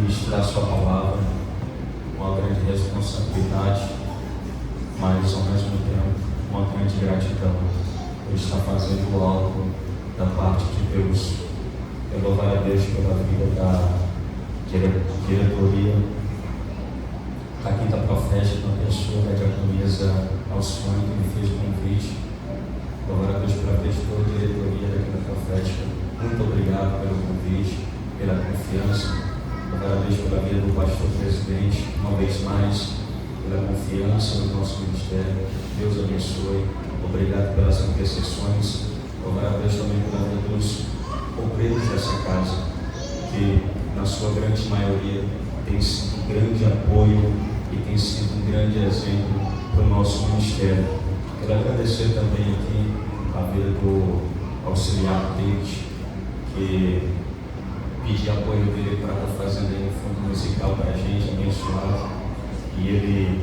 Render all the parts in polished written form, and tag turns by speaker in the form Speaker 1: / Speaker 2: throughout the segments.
Speaker 1: ministrar sua palavra, uma grande responsabilidade, mas ao mesmo tempo uma grande gratidão por estar fazendo algo da parte de Deus. Eu louvar a Deus pela vida da diretoria, da Quinta Profética, na pessoa da diaconisa Alcione, que me fez o convite. Louvar a Deus pela vida de toda a diretoria da Quinta Profética. Muito obrigado pelo convite, pela confiança. Louvar a Deus pela vida do pastor presidente, uma vez mais, pela confiança no nosso ministério. Deus abençoe. Obrigado pelas intercessões. Louvar a Deus também pela vida dos obreiros dessa casa, que na sua grande maioria tem sido um grande apoio e tem sido um grande exemplo para o nosso ministério. Quero agradecer também aqui a vida do auxiliar David, que pedi apoio dele para estar fazendo aí um fundo musical para a gente, abençoado, e ele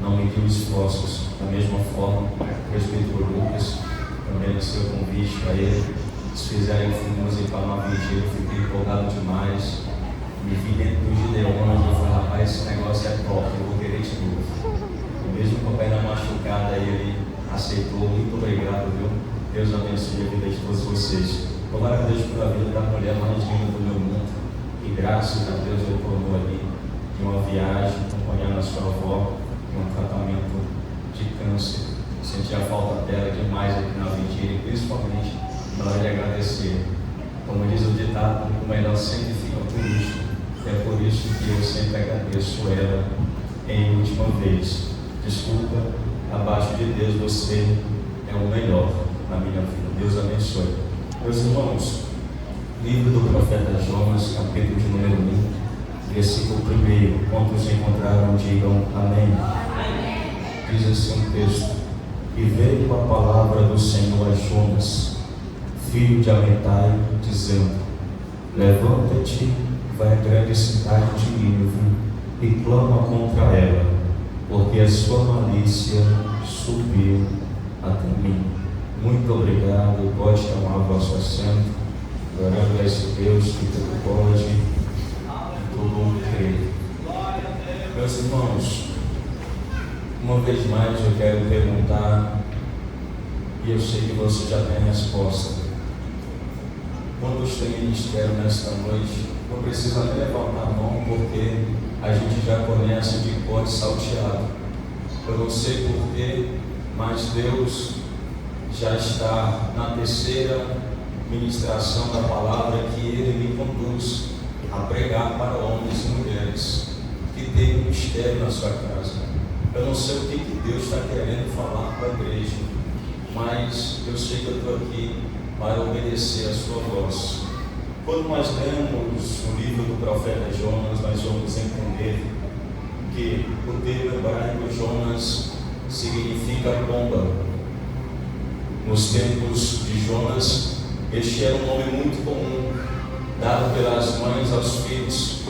Speaker 1: não mediu esforços. Da mesma forma, o presbítero Lucas também no seu convite para ele. Eles fizerem um fundo musical na vigília, eu fiquei empolgado demais. Me vi dentro do Gideon e falei, rapaz, esse negócio é top, eu vou querer de novo. E mesmo com a perna machucada, ele aceitou. Muito obrigado, viu? Deus abençoe a vida de todos vocês. Louvar a Deus pela vida da mulher mais linda do meu mundo, e graças a Deus retornou ali de uma viagem, acompanhando a sua avó em um tratamento de câncer. Senti a falta dela demais aqui na vigília, principalmente na hora de agradecer. Como diz o ditado, o melhor sempre fica por isso. É por isso que eu sempre agradeço ela em última vez. Desculpa, abaixo de Deus você é o melhor na minha vida. Deus abençoe. Meus irmãos, livro do profeta Jonas, capítulo de número 1, versículo 1. Quantos encontraram, digam amém. Diz assim um texto: e veio a palavra do Senhor a Jonas, filho de Amitai, dizendo: levanta-te, vai à grande cidade de Nínive e clama contra ela, porque a sua malícia subiu até mim. Muito obrigado. Pode tomar o vosso assento, orando a esse Deus que tudo pode e tudo crê. Meus irmãos, uma vez mais eu quero perguntar, e eu sei que você já tem a resposta: quantos têm ministério nesta noite? Não precisa nem levantar a mão, porque a gente já conhece de cor e salteado. Eu não sei porquê, mas Deus já está na terceira ministração da palavra que Ele me conduz a pregar para homens e mulheres que têm ministério na sua casa. Eu não sei o que Deus está querendo falar para a igreja, mas eu sei que eu estou aqui para obedecer a sua voz. Quando nós lemos o livro do profeta Jonas, nós vamos entender que o termo hebraico Jonas significa pomba. Nos tempos de Jonas, este era um nome muito comum, dado pelas mães aos filhos,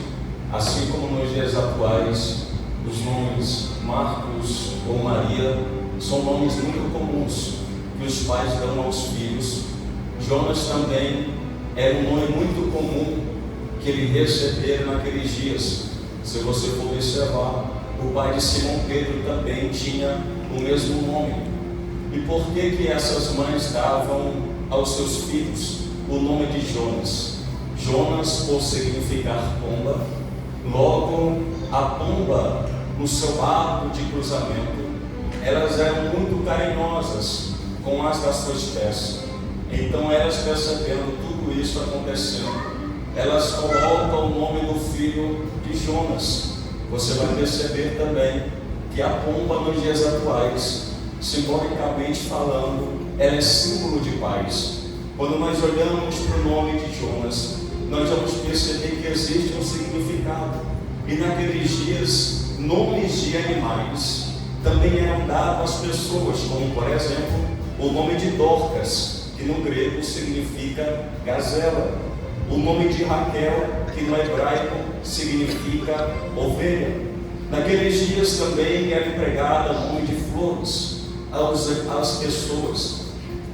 Speaker 1: assim como nos dias atuais, os nomes Marcos ou Maria são nomes muito comuns que os pais dão aos filhos. Jonas também era um nome muito comum que ele recebeu naqueles dias. Se você for observar, o pai de Simão Pedro também tinha o mesmo nome. E por que essas mães davam aos seus filhos o nome de Jonas? Jonas, por significar pomba, logo a pomba, no seu arco de cruzamento, elas eram muito carinhosas com as das suas espécies. Então elas, percebendo tudo isso acontecendo, elas colocam o nome do filho de Jonas. Você vai perceber também que a pomba nos dias atuais, simbolicamente falando, ela é símbolo de paz. Quando nós olhamos para o nome de Jonas, nós vamos perceber que existe um significado. E naqueles dias, nomes de animais também eram dados às pessoas, como por exemplo, o nome de Dorcas, que no grego significa gazela. O nome de Raquel, que no hebraico significa ovelha. Naqueles dias também era empregada o nome de flores às pessoas.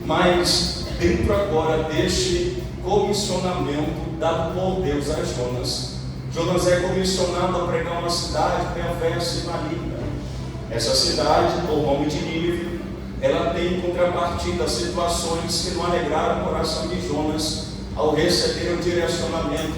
Speaker 1: Mas dentro agora deste comissionamento dado por Deus a Jonas, Jonas é comissionado a pregar uma cidade perversa e maligna. Essa cidade, o nome de Nínive, ela tem em contrapartida situações que não alegraram o coração de Jonas ao receber o direcionamento.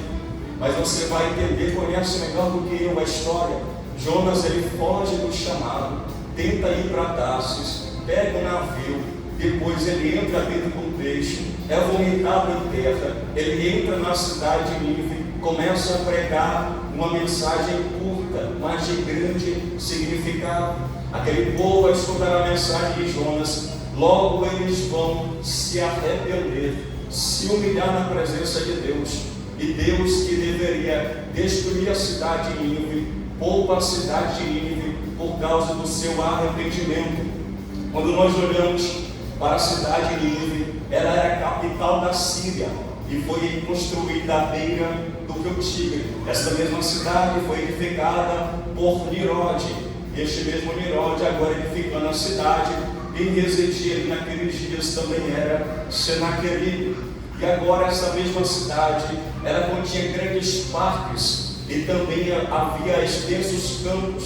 Speaker 1: Mas você vai entender, conhece melhor do que eu a história. Jonas, ele foge do chamado, tenta ir para Tarsis, pega um navio, depois ele entra dentro do peixe, é vomitado em terra, ele entra na cidade de Nínive, começa a pregar uma mensagem curta, mas de grande significado. Aquele povo, ao escutar a mensagem de Jonas, logo eles vão se arrepender, se humilhar na presença de Deus. E Deus, que deveria destruir a cidade de Nínive, poupa a cidade de Nínive por causa do seu arrependimento. Quando nós olhamos para a cidade de Nínive, ela era a capital da Síria e foi construída à beira do rio Tigre. Esta mesma cidade foi edificada por Nimrode. Este mesmo Nimrode, agora edificando a cidade, quem residia ali naqueles dias também era Senaqueribe. E agora essa mesma cidade, ela continha grandes parques e também havia extensos campos,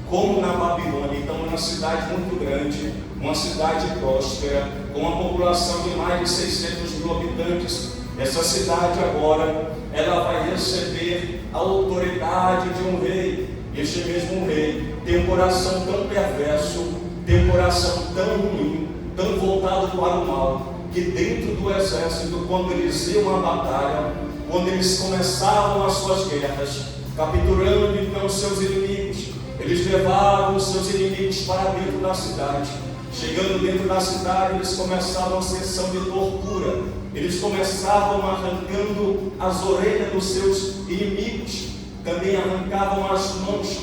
Speaker 1: como na Babilônia. Então, uma cidade muito grande, uma cidade próspera, com uma população de mais de 600 mil habitantes. Essa cidade agora, ela vai receber a autoridade de um rei. Este mesmo rei tem um coração tão perverso, tem um coração tão ruim, tão voltado para o mal, que dentro do exército, quando eles iam à batalha, quando eles começavam as suas guerras, capturando então os seus inimigos, eles levavam os seus inimigos para dentro da cidade. Chegando dentro da cidade, eles começavam a sessão de tortura. Eles começavam arrancando as orelhas dos seus inimigos, também arrancavam as mãos,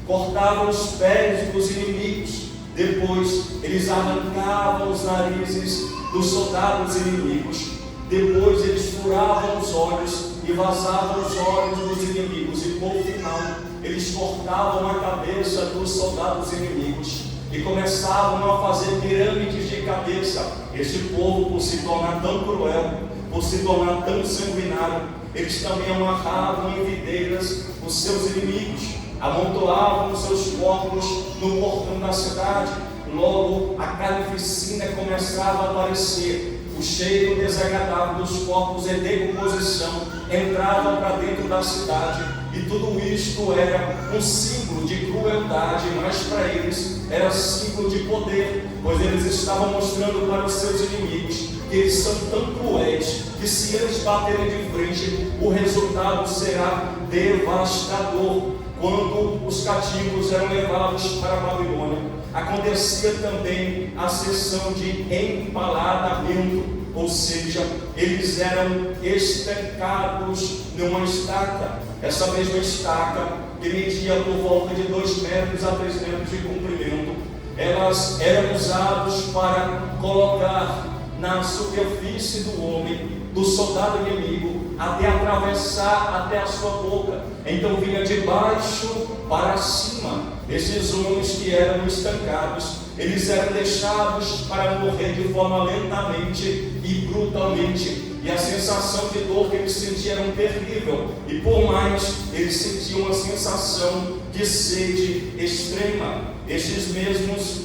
Speaker 1: cortavam os pés dos inimigos. Depois, eles arrancavam os narizes dos soldados inimigos. Depois, eles furavam os olhos e vazavam os olhos dos inimigos. E, por final, eles cortavam a cabeça dos soldados inimigos e começavam a fazer pirâmides de cabeça. Este povo, por se tornar tão cruel, por se tornar tão sanguinário, eles também amarravam em videiras os seus inimigos, amontoavam os seus corpos no portão da cidade. Logo, a carnificina começava a aparecer. O cheiro desagradável dos corpos em decomposição entrava para dentro da cidade. E tudo isto era um símbolo de crueldade, mas para eles era símbolo de poder, pois eles estavam mostrando para os seus inimigos que eles são tão cruéis que, se eles baterem de frente, o resultado será devastador. Quando os cativos eram levados para a Babilônia, acontecia também a sessão de empaladamento, ou seja, eles eram estancados numa estaca. Essa mesma estaca, que media por volta de 2 metros a 3 metros de comprimento, elas eram usadas para colocar na superfície do homem, do soldado inimigo, até atravessar até a sua boca. Então vinha de baixo para cima. Esses homens que eram estancados, eles eram deixados para morrer de forma lentamente e brutalmente. E a sensação de dor que eles sentiam era terrível. E por mais, eles sentiam uma sensação de sede extrema. Estes mesmos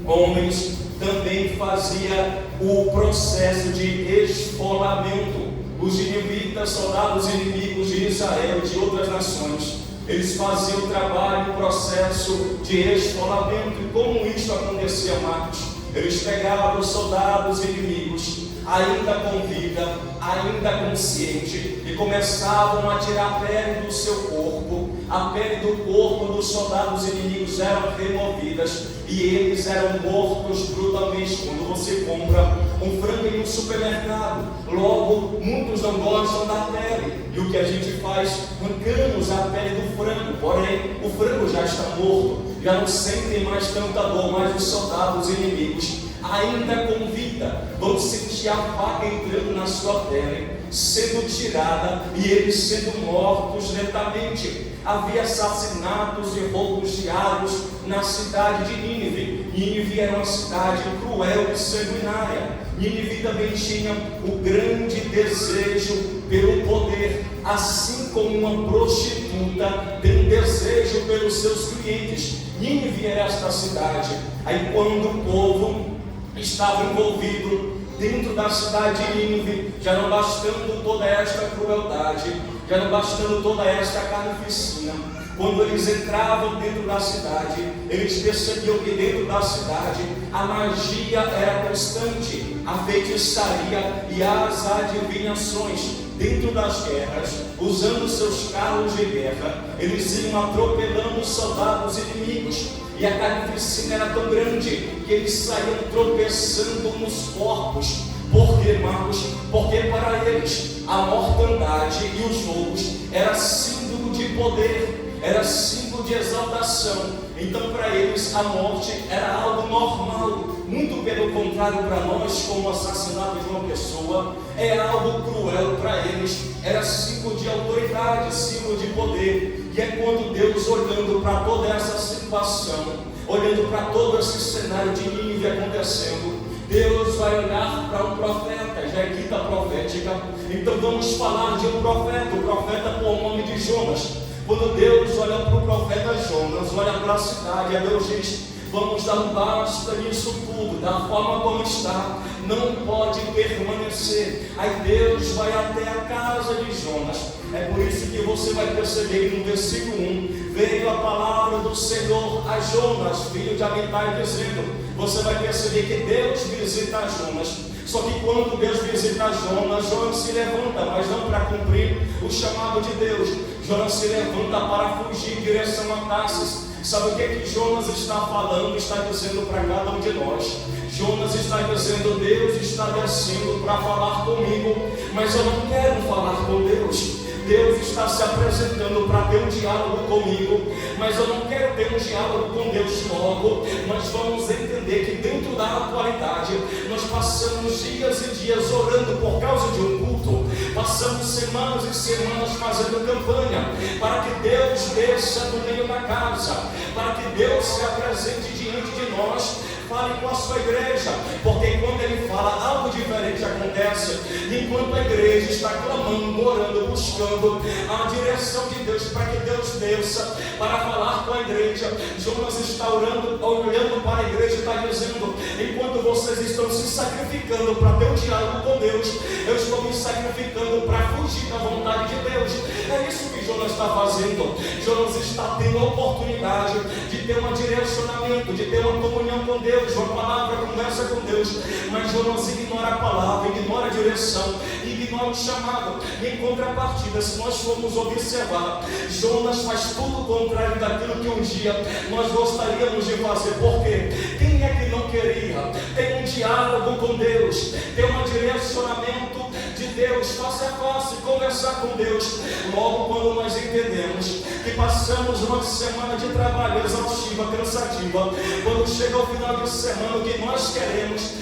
Speaker 1: homens também faziam o processo de esfolamento. Os ninivitas, soldados inimigos de Israel e de outras nações, eles faziam o trabalho, o processo de esfolamento. E como isso acontecia, Marcos? Eles pegavam os soldados inimigos, ainda com vida, ainda consciente, e começavam a tirar a pele do seu corpo. A pele do corpo dos soldados inimigos eram removidas e eles eram mortos brutalmente. Quando você compra um frango em um supermercado, logo muitos não gostam da pele, e o que a gente faz? Arrancamos a pele do frango, porém o frango já está morto, já não sentem mais tanta dor. Mas os soldados inimigos, ainda com vida, vão sentir a faca entrando na sua pele, sendo tirada, e eles sendo mortos lentamente. Havia assassinatos e roubos diários na cidade de Nínive. Nínive era uma cidade cruel e sanguinária. Nínive também tinha o grande desejo pelo poder, assim como uma prostituta tem um desejo pelos seus clientes. Nínive era esta cidade. Aí quando o povo estava envolvido dentro da cidade de Nínive, já não bastando toda esta crueldade, já não bastando toda esta carnificina, quando eles entravam dentro da cidade, eles percebiam que dentro da cidade a magia era constante, a feitiçaria e as adivinhações. Dentro das guerras, usando seus carros de guerra, eles iam atropelando os soldados inimigos, e a carnificina era tão grande que eles saíam tropeçando nos corpos. Por quê, Marcos? Porque para eles a mortandade e os roubos era símbolo de poder, era símbolo de exaltação. Então para eles a morte era algo normal. Muito pelo contrário, para nós, como o assassinato de uma pessoa é algo cruel. Para eles era símbolo de autoridade, símbolo de poder. E é quando Deus, olhando para toda essa situação, olhando para todo esse cenário de Nínive acontecendo, Deus vai olhar para um profeta, já é quinta profética. Então vamos falar de um profeta, o profeta por nome de Jonas. Quando Deus olha para o profeta Jonas, olha para a cidade, e Deus diz: vamos dar um basta nisso tudo, da forma como está, não pode permanecer. Aí Deus vai até a casa de Jonas. É por isso que você vai perceber que no versículo 1 veio a palavra do Senhor a Jonas, filho de Amitai, dizendo. Você vai perceber que Deus visita Jonas. Só que quando Deus visita Jonas, Jonas se levanta, mas não para cumprir o chamado de Deus. Jonas se levanta para fugir em direção a Tarsis. Sabe o que Jonas está falando, está dizendo para cada um de nós? Jonas está dizendo: Deus está descendo para falar comigo, mas eu não quero falar com Deus. Deus está se apresentando para ter um diálogo comigo, mas eu não quero ter um diálogo com Deus logo. Nós vamos entender que dentro da atualidade nós passamos dias e dias orando por causa de um culto, passamos semanas e semanas fazendo campanha para que Deus desça no meio da casa, para que Deus se apresente diante de nós, fale com a sua igreja, porque quando Ele fala, algo diferente acontece. Enquanto a igreja está clamando, orando, buscando a direção de Deus, para que Deus desça para falar com a igreja, Jonas está orando, olhando para a igreja e está dizendo: enquanto vocês estão se sacrificando para ter um diálogo com Deus, eu estou me sacrificando para fugir da vontade de Deus. É isso que Jonas está fazendo. Jonas está tendo a oportunidade de ter um direcionamento, de ter uma comunhão com Deus, uma palavra, conversa com Deus, mas Jonas ignora a palavra, ignora a direção, ignora o chamado. Em contrapartida, se nós formos observar, Jonas faz tudo o contrário daquilo que um dia nós gostaríamos de fazer. Por quê? Quem é que não queria ter um diálogo com Deus, ter um direcionamento de Deus, face a face, conversar com Deus? Logo quando nós entendemos que passamos uma semana de trabalho exaustiva, cansativa, quando chega o final de semana, o que nós queremos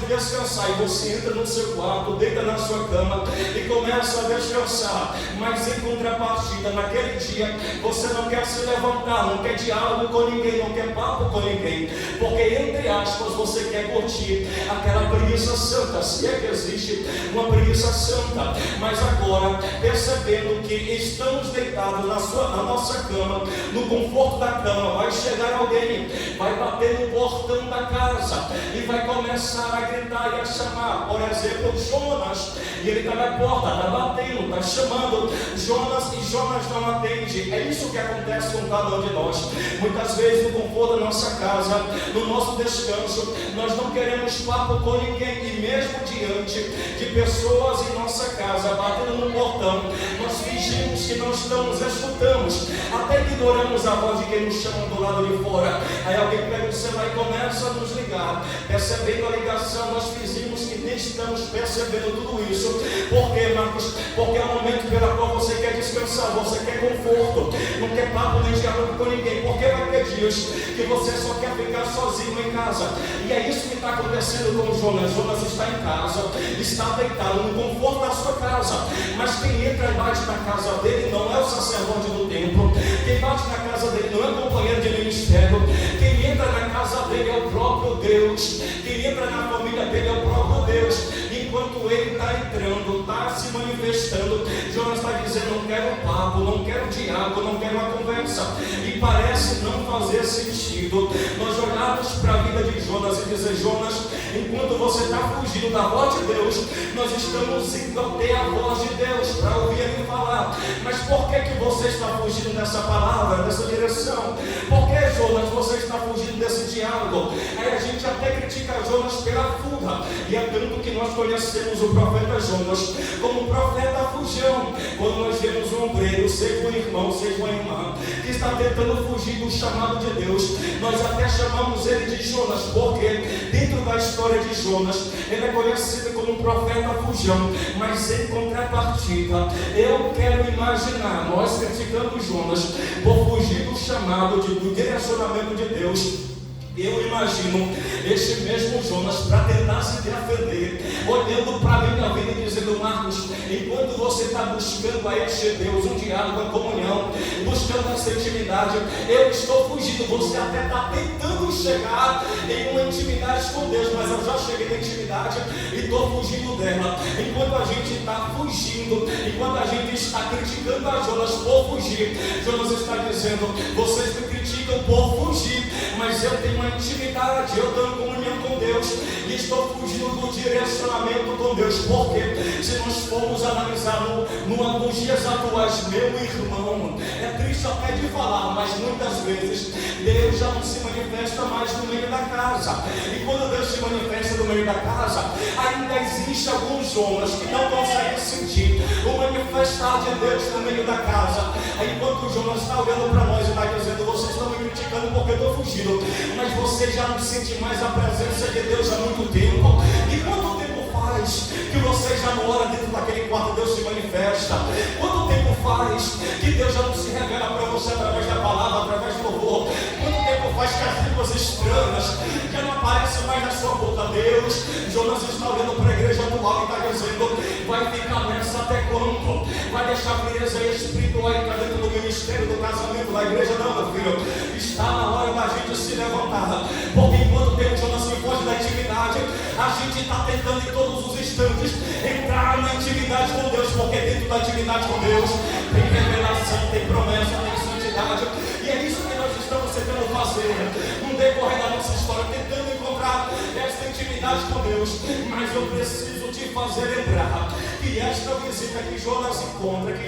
Speaker 1: descansar, e você entra no seu quarto, deita na sua cama e começa a descansar. Mas em contrapartida, naquele dia você não quer se levantar, não quer diálogo com ninguém, não quer papo com ninguém, porque entre aspas você quer curtir aquela preguiça santa, se é que existe uma preguiça santa. Mas agora, percebendo que estamos deitados na nossa cama, no conforto da cama, vai chegar alguém, vai bater no portão da casa e vai começar a gritar e a chamar, por exemplo, Jonas, e ele está na porta, está batendo, está chamando Jonas, e Jonas não atende. É isso que acontece com cada um de nós. Muitas vezes no conforto da nossa casa, no nosso descanso, nós não queremos papo com ninguém, e mesmo diante de pessoas em nossa casa batendo no portão, nós fingimos que não estamos, escutamos, até ignoramos a voz de quem nos chama do lado de fora. Aí alguém pega o celular e começa a nos ligar. Percebendo a ligação, nós fingimos que nem estamos percebendo tudo isso. Por quê, Marcos? Porque é o momento pelo qual você quer descansar, você quer conforto, não quer papo nem diálogo com ninguém. Porque vai ter dias que você só quer ficar sozinho em casa. E é isso que está acontecendo com Jonas. Jonas está em casa, está deitado no conforto da sua casa, mas quem entra e bate na casa dele não é o sacerdote do templo, quem bate na casa dele não é o companheiro de ministério, quem entra na casa dele é o próprio Deus, quem entra na família dele é o próprio Deus. Enquanto enquanto ele está entrando, está se manifestando, Jonas está dizendo: não quero papo, não quero diálogo, não quero uma conversa. E parece não fazer sentido nós olharmos para a vida de Jonas e dizer: Jonas, enquanto você está fugindo da voz de Deus, nós estamos indo até a voz de Deus para ouvir ele falar. Mas por que você está fugindo dessa palavra, dessa direção? Por que, Jonas, você está fugindo desse diálogo? Aí a gente até critica Jonas pela fuga, e é tanto que nós conhecemos o profeta Jonas como um profeta fujão. Quando nós vemos um obreiro, seja um irmão, seja uma irmã, que está tentando fugir do chamado de Deus, nós até chamamos ele de Jonas, porque dentro da história de Jonas, ele é conhecido como um profeta fujão. Mas em contrapartida, eu quero imaginar nós criticando Jonas por fugir do chamado, do direcionamento de Deus. Eu imagino este mesmo Jonas, para tentar se defender, olhando para a minha vida e dizendo: Marcos, enquanto você está buscando a este Deus, um diálogo, uma comunhão, buscando essa intimidade, eu estou fugindo. Você até está tentando chegar em uma intimidade com Deus, mas eu já cheguei na intimidade e estou fugindo dela. Enquanto a gente está fugindo, enquanto a gente está criticando a Jonas por fugir, Jonas está dizendo: vocês me criticam por fugir, mas eu tenho uma intimidade, eu tenho comunhão com Deus e estou fugindo do direcionamento com Deus. Porque se nós formos analisar nos dias atuais, meu irmão, é triste até de falar, mas muitas vezes Deus já não se manifesta mais no meio da casa. E quando Deus se manifesta no meio da casa, ainda existe alguns Jonas que não conseguem sentir o manifestar de Deus no meio da casa. Aí enquanto o Jonas está olhando para nós e está dizendo: vocês estão me criticando porque eu estou fugindo, mas você já não sente mais a presença de Deus há muito tempo. E quanto tempo faz que você já não ora dentro daquele quarto, Deus se manifesta? Quanto tempo faz que Deus já não se revela para você através da palavra, através do louvor? Quanto tempo faz que as línguas estranhas já não aparecem mais na sua boca? Deus, Jonas está olhando para a igreja atual e está dizendo: vai ficar nessa até quando? Vai deixar a frieza espiritual entrar dentro do ministério, do casamento, da igreja? Não, meu filho, está na hora da gente se levantar. Porque enquanto tem o Jonas que foge da intimidade, a gente está tentando em todos os instantes entrar na intimidade com Deus, porque dentro da intimidade com Deus tem revelação, tem promessa, tem santidade. E é isso que nós estamos tentando fazer no decorrer da nossa história, tentando encontrar essa intimidade com Deus. Mas eu preciso te fazer lembrar que esta visita que Jonas encontra, que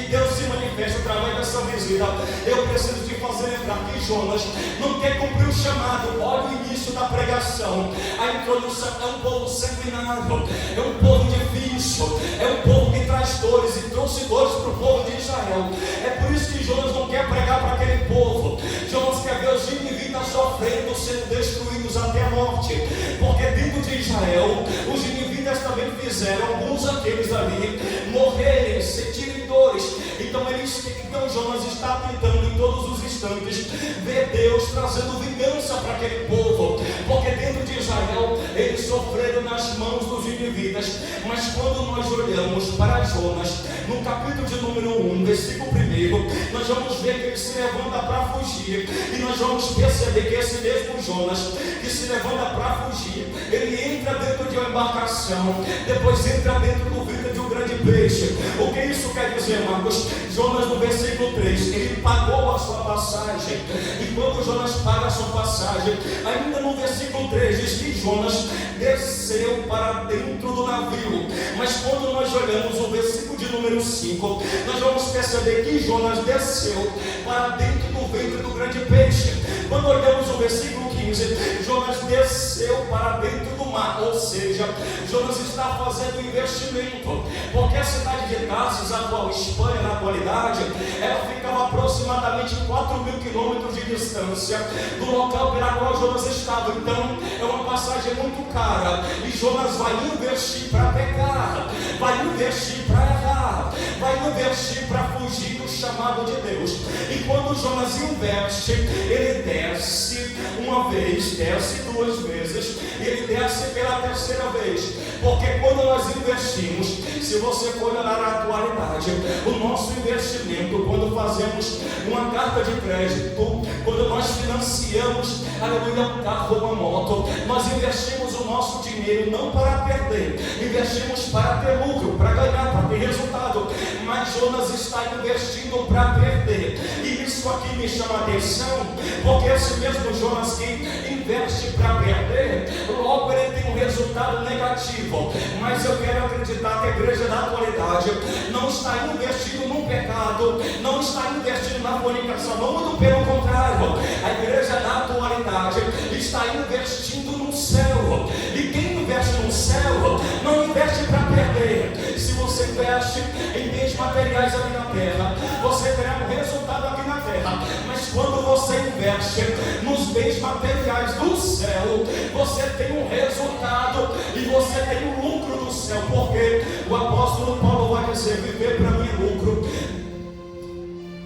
Speaker 1: Deus se manifesta através dessa visita, eu preciso te fazer lembrar que Jonas não quer cumprir o chamado. Olha o início da pregação, a introdução: é um povo sanguinário, é um povo difícil, é um povo que traz dores e trouxe dores para o povo de Israel. É por isso que Jonas não quer pregar para aquele povo. Jonas quer ver os ninivitas sofrendo, sendo destruídos até a morte, porque dentro de Israel os ninivitas também fizeram alguns aqueles ali morrerem, sentirem dores. Então Jonas está tentando em todos os instantes ver Deus trazendo vingança para aquele povo, porque dentro de Israel eles sofreram nas mãos dos ninivitas. Mas quando nós olhamos para Jonas, no capítulo de número 1, versículo 1, nós vamos ver que ele se levanta para fugir, e nós vamos perceber que esse mesmo Jonas que se levanta para fugir, ele entra dentro de uma embarcação, depois entra dentro do ventre de um grande peixe. O que isso quer dizer, Marcos? Jonas, no versículo 3, ele pagou a sua passagem, e quando Jonas paga a sua passagem, ainda no versículo 3 diz que Jonas desceu para dentro do navio. Mas quando nós olhamos o versículo de número 5, nós vamos perceber que Jonas desceu para dentro do ventre do grande peixe. Quando olhamos o versículo 15, Jonas desceu para dentro do mar, ou seja, Jonas está fazendo investimento, porque a cidade de Tarsis, a atual Espanha na atualidade, ela ficava aproximadamente 4.000 quilômetros de distância do local pela qual Jonas estava. Então é uma passagem muito cara, e Jonas vai investir para pecar, vai investir para errar, vai investir para fugir do chamado de Deus. E quando Jonas investe, ele desce uma vez, desce duas vezes, ele desce pela terceira vez. Porque quando nós investimos, se você for olhar a atualidade, o nosso investimento, quando fazemos uma carta de crédito, quando nós financiamos, aleluia, um carro ou uma moto, nós investimos o nosso dinheiro não para perder, investimos para ter lucro, para ganhar, para ter resultado. Mas Jonas está investindo para perder. E isso aqui me chama a atenção, porque esse mesmo Jonas que investe para perder, logo ele tem um resultado negativo. Mas eu quero acreditar que a igreja da atualidade não está investindo no pecado, não está investindo na fornicação, não, muito pelo contrário. A igreja da atualidade está investindo no céu. E quem investe no céu não investe para perder. Se você investe em bens materiais aqui na terra, você terá um resultado aqui na terra. Mas quando você investe nos bens materiais do céu, você tem um resultado e você tem um lucro do céu. Porque o apóstolo Paulo vai dizer: viver para mim é lucro,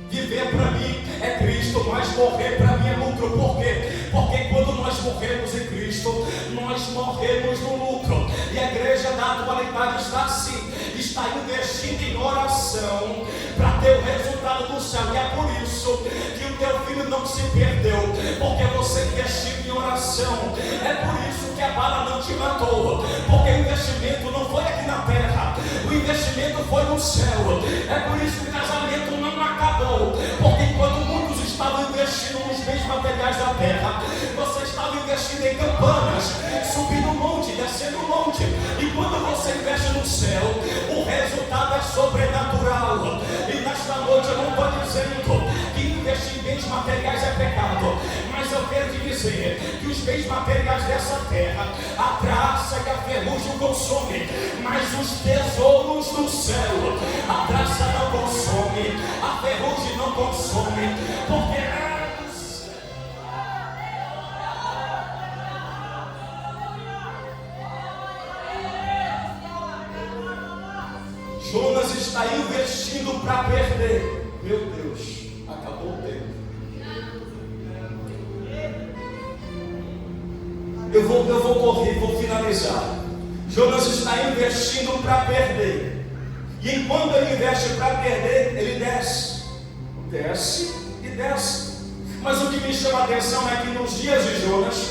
Speaker 1: viver para mim é Cristo, mas morrer para mim é lucro. Por quê? Porque quando nós morremos em Cristo, nós morremos no lucro. E a igreja da atualidade está assim, está investindo em oração para ter o resultado do céu. E é por isso que o teu filho não se perdeu, porque você investiu em oração. É por isso que a bala não te matou, porque o investimento não foi aqui na terra, o investimento foi no céu. É por isso que o casamento não acabou, porque enquanto muitos estavam investindo nos bens materiais da terra, você estava investindo em campanas, subindo o monte, descendo o monte. E quando você investe no céu, o resultado é sobrenatural. E nesta noite eu não estou dizendo que investir em bens materiais é pecado, mas eu quero te dizer que os bens materiais dessa terra, a traça e a ferrugem consomem, mas os tesouros do céu, a traça não consome, a ferrugem não consome, porque Jonas está investindo para perder. Meu Deus, acabou o tempo. Eu vou correr, vou finalizar. Jonas está investindo para perder. E enquanto ele investe para perder, ele desce. Desce e desce. Mas o que me chama a atenção é que nos dias de Jonas,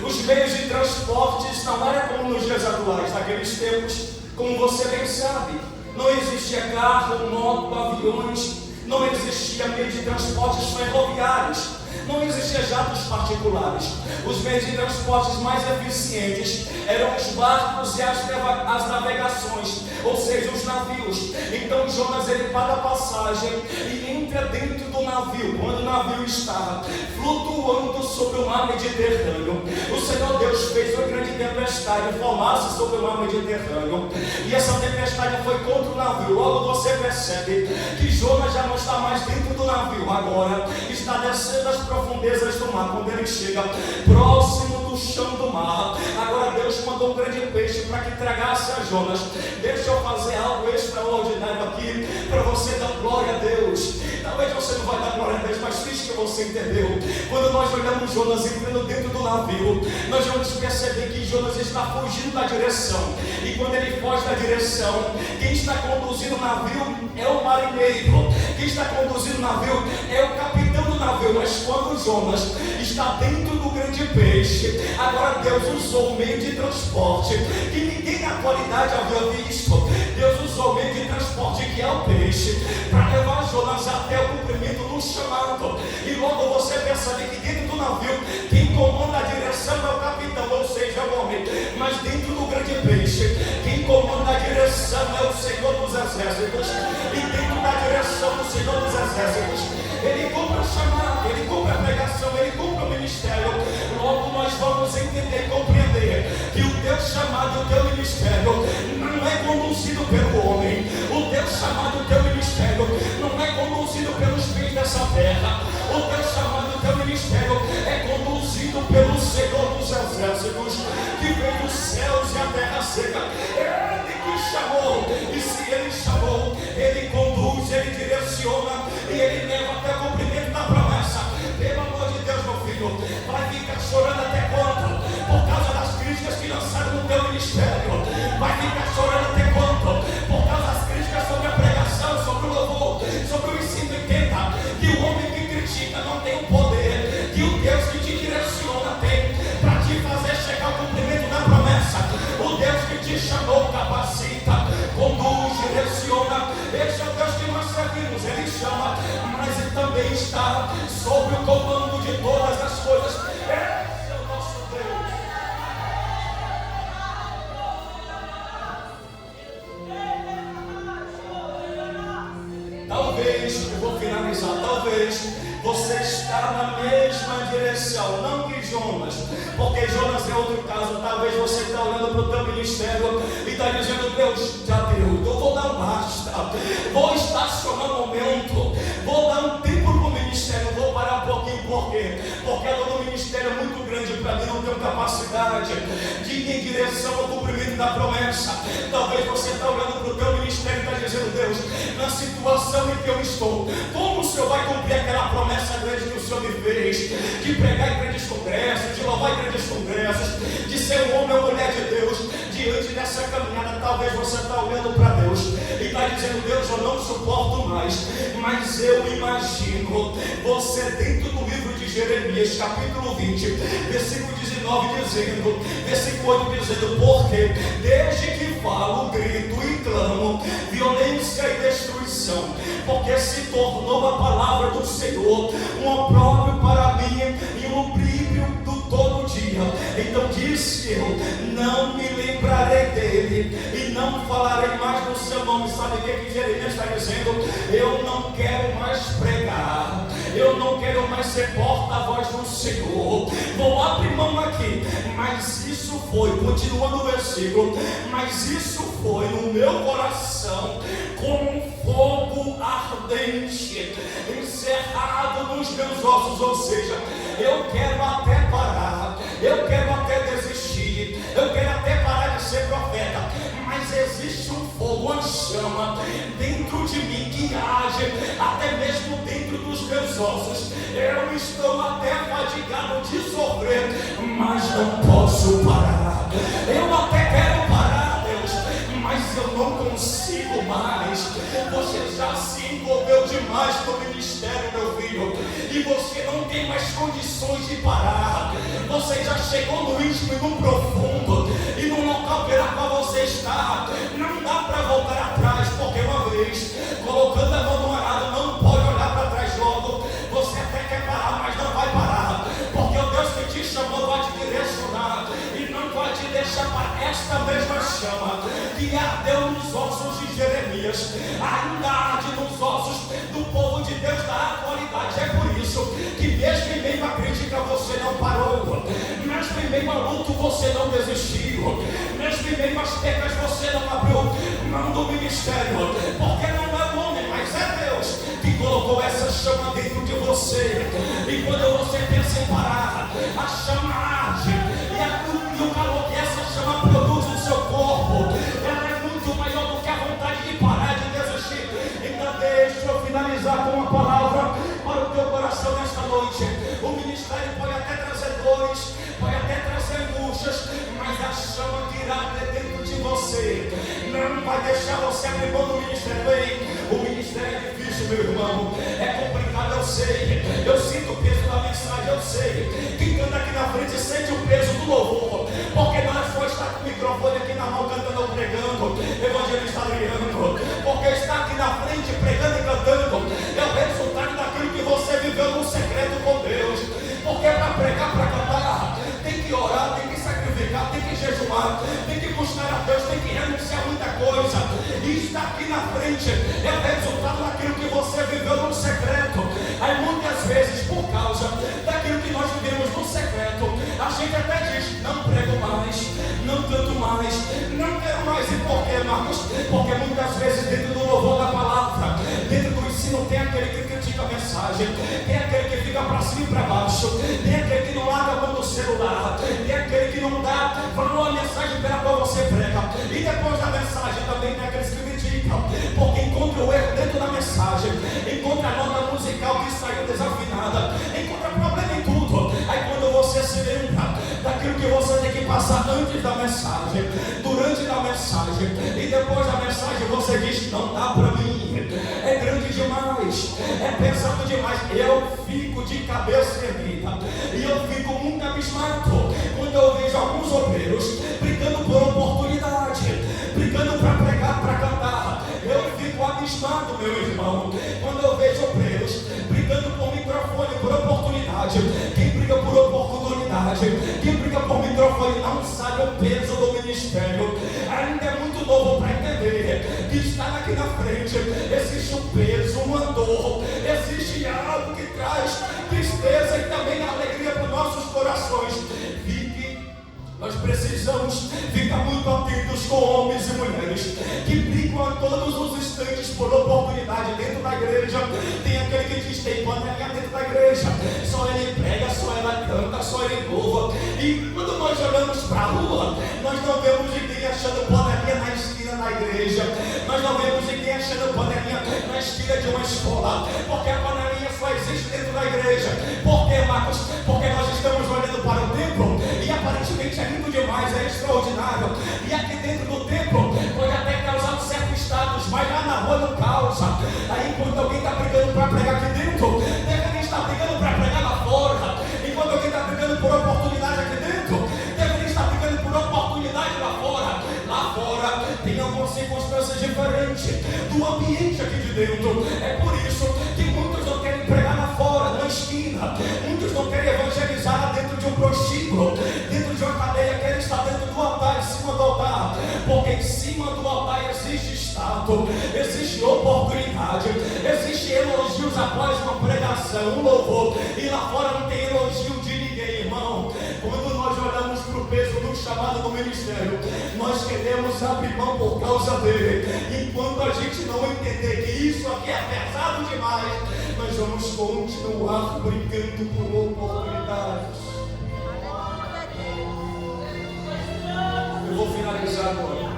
Speaker 1: os meios de transportes não eram como nos dias atuais. Naqueles tempos, como você bem sabe, não existia carro, moto, aviões, não existia meio de transportes ferroviários, não existia jatos particulares. Os meios de transportes mais eficientes eram os barcos e as navegações, ou seja, os navios. Então Jonas ele paga a passagem e entra dentro do navio. Quando o navio está flutuando sobre o mar Mediterrâneo, o Senhor Deus fez uma grande tempestade formar-se sobre o mar Mediterrâneo, e essa tempestade foi contra o navio. Logo você percebe que Jonas já não está mais dentro do navio, agora está descendo as profundezas do mar. Quando ele chega próximo do chão do mar, agora Deus mandou um grande peixe para que tragasse a Jonas. Deixa eu fazer algo extraordinário aqui para você dar glória a Deus. Talvez você não vai dar glória a Deus, mas fiz que você entendeu. Quando nós olhamos Jonas entrando dentro do navio, nós vamos perceber que Jonas está fugindo da direção. E quando ele foge da direção, quem está conduzindo o navio é o marinheiro, quem está conduzindo o navio é o capitão do navio. Mas quando Jonas está dentro do grande peixe, agora Deus usou o meio de transporte que ninguém na atualidade havia visto. Deus usou o meio de transporte que é o peixe para levar Jonas até o cumprimento do chamado. E logo você percebe que dentro do navio quem comanda a direção é o capitão, ou seja, o homem. Mas dentro do grande peixe quem comanda a direção é o Senhor dos Exércitos. E dentro da direção do Senhor dos Exércitos, ele cumpre o chamado, ele cumpre a pregação, ele cumpre o ministério. Logo nós vamos entender e compreender que o teu chamado, o teu ministério não é conduzido pelo homem. O teu chamado, o teu ministério não é conduzido pelos bens dessa terra. O teu chamado, o teu ministério é conduzido pelo Senhor dos Exércitos, que veio dos céus e a terra seca. Ele que chamou, e se ele chamou, ele conduz. Esse é o Deus que nós servimos. Ele chama, mas Ele também está sob o comando de todas as coisas. Esse é o nosso Deus. Talvez, eu vou finalizar, talvez você está na mesma direção, não que Jonas, porque Jonas é outro caso. Talvez você está olhando para o teu ministério e está dizendo: Deus, já deu, eu vou dar um basta, vou estacionar um momento, vou dar um tempo para o ministério, vou parar um pouquinho. Por quê? Porque a dor do ministério é muito grande para mim, não tenho capacidade de ir em direção ao cumprimento da promessa. Talvez você está olhando para o teu ministério e está dizendo: Deus, na situação em que eu estou, como o Senhor vai cumprir aquela promessa grande que o Senhor me fez, de pregar em grandes congressos, de louvar em grandes congressos, de ser um homem ou mulher de Deus, diante dessa caminhada? Talvez você está olhando para Deus e está dizendo: Deus, eu não suporto mais. Mas eu imagino você dentro do livro de Jeremias, capítulo 20, versículo 19, dizendo, versículo 8, dizendo: porque desde que falo, grito e clamo violência e destruição, porque se tornou a palavra do Senhor um opróbrio para mim e um opríbrio do todo dia. Então disse eu: não me lembrarei dele e não falarei mais no seu nome. Sabe o que Jeremias está dizendo? Eu não quero mais pregar, eu não quero mais ser porta-voz do Senhor, vou abrir mão aqui. Mas isso foi, continuando o versículo, mas isso foi no meu coração como um fogo ardente encerrado nos meus ossos. Ou seja, eu quero até parar, eu quero até desistir, eu quero até parar de ser profeta, mas existe um fogo, uma chama dentro de mim que age até mesmo dentro dos meus ossos. Eu estou até fadigado de sofrer, mas não posso parar. Eu até quero parar, Deus, mas eu não consigo mais. Você já se envolveu demais com o ministério, meu filho, e você não tem mais condições de parar. Você já chegou no íntimo e no profundo, e no local pela qual você está não dá para voltar atrás, porque uma vez colocando a mão no arado, não pode olhar para trás logo. Você até quer parar, mas não vai parar, porque o Deus que te chamou vai te direcionar e não vai te deixar para esta mesma chama que ardeu nos ossos de Jeremias, ainda arde nos ossos do povo de Deus da atualidade. É por isso que mesmo em meio à crítica você não parou, mesmo em meio a luto você não desistiu, mesmo em meio às pecas você não abriu mão do ministério, porque não é o homem, mas é Deus que colocou essa chama dentro de você. E quando você pensa em parar, a chama arde, e o calor que essa chama produz no seu corpo, ela é muito maior do que a vontade de parar, de desistir. Então deixa eu finalizar com uma palavra para o teu coração nesta noite. O ministério pode até trazer dores, pode até trazer angústias, mas a chama que irá dentro de você não vai deixar você abrir mão do ministério. Bem, o ministério é difícil, meu irmão, é complicado, eu sei, eu sinto o peso da mensagem, eu sei. Quem canta aqui na frente sente o peso do louvor, porque não é só estar com o microfone aqui na mão cantando ou pregando, evangelista Adriano, porque estar aqui na frente pregando e cantando é o resultado daquilo que você viveu no secreto com Deus. Porque para pregar, para cantar, tem que orar, tem que sacrificar, tem que jejuar, tem que buscar a Deus, tem que renunciar a muita coisa. E estar aqui na frente é o resultado daquilo que você viveu no secreto. Aí muitas vezes, por causa daquilo que nós vivemos no secreto, a gente até diz: não prego mais, não canto mais, não quero mais. E por quê, Marcos? Porque muitas vezes dentro do louvor da palavra, dentro do ensino, tem aquele que critica a mensagem, tem aquele que fica para cima e para baixo, tem aquele que não larga a mão do celular, tem aquele que não dá valor à mensagem pela qual você prega. E depois da mensagem também tem aqueles que criticam, porque encontra o erro dentro da mensagem, encontra a nota musical que saiu desafinada, encontra problema em tudo. Aí quando você se lembra daquilo que você tem que passar antes da mensagem, durante da mensagem e depois da mensagem, você diz: não dá para mim, é grande demais, é pesado demais. Eu fico de cabeça erguida e eu fico muito abismado quando eu vejo alguns obreiros brigando por oportunidade, brigando para pregar, para cantar. Eu fico abismado
Speaker 2: abismado, meu irmão, quando eu vejo obreiros brigando por microfone, por oportunidade. Quem briga por oportunidade, quem briga por microfone, não sabe o peso do ministério. Ainda é muito novo para entender que estar aqui na frente existe um peso, uma dor, existe algo que traz tristeza e também alegria para os nossos corações. Nós precisamos ficar muito atentos com homens e mulheres que brigam a todos os instantes por oportunidade dentro da igreja. Tem aquele que diz: tem panelinha dentro da igreja, só ele prega, só ela canta, só ele louva. E quando nós olhamos para a rua, nós não vemos ninguém achando panelinha na esquina da igreja. Nós não vemos ninguém achando panelinha na esquina de uma escola, porque a panelinha só existe dentro da igreja. Por quê, Marcos? Porque nós estamos olhando para o templo e aparentemente é lindo demais, é extraordinário. E aqui dentro do templo pode até causar um certo status, mas lá na rua não causa. Aí quando alguém está brigando para pregar aqui dentro, deveria estar brigando para pregar lá fora. E quando alguém está brigando por oportunidade aqui dentro, deveria estar brigando por oportunidade lá fora. Lá fora tem algumas circunstâncias diferentes do ambiente aqui de dentro. É por isso que muitos não querem pregar lá fora, na esquina. Muitos não querem evangelizar dentro de um prostíbulo, dentro de uma cadeia, querem estar dentro do altar, em cima do altar, porque em cima do altar existe status, existe oportunidade, existe elogios após uma pregação, um louvor, e lá fora não tem elogio de ninguém, irmão. Quando nós olhamos para o peso do chamado do ministério, nós queremos abrir mão por causa dele. Enquanto a gente não entender que isso aqui é pesado demais, nós vamos continuar brigando por oportunidades. Eu vou finalizar agora.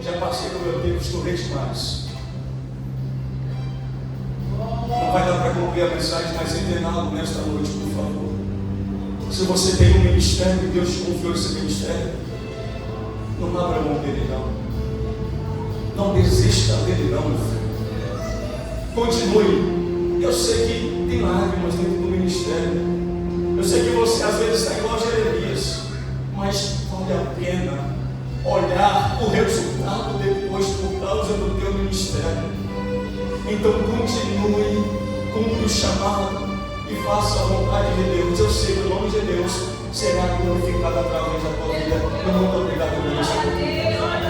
Speaker 2: Já passei do meu tempo, estourei demais. Não vai dar para concluir a mensagem, mas entenda algo nesta noite, por favor. Se você tem um ministério e Deus te confiou esse ministério, não abra mão dele não. Não desista dele não, meu filho. Continue. Eu sei que tem lágrimas dentro do ministério. Eu sei que você às vezes está igual a Jeremias, mas vale a pena olhar o resultado depois por causa do teu ministério. Então continue, cumpra o chamado e faça a vontade de Deus. Eu sei que o nome de Deus será glorificado através da tua vida. Muito obrigado por isso.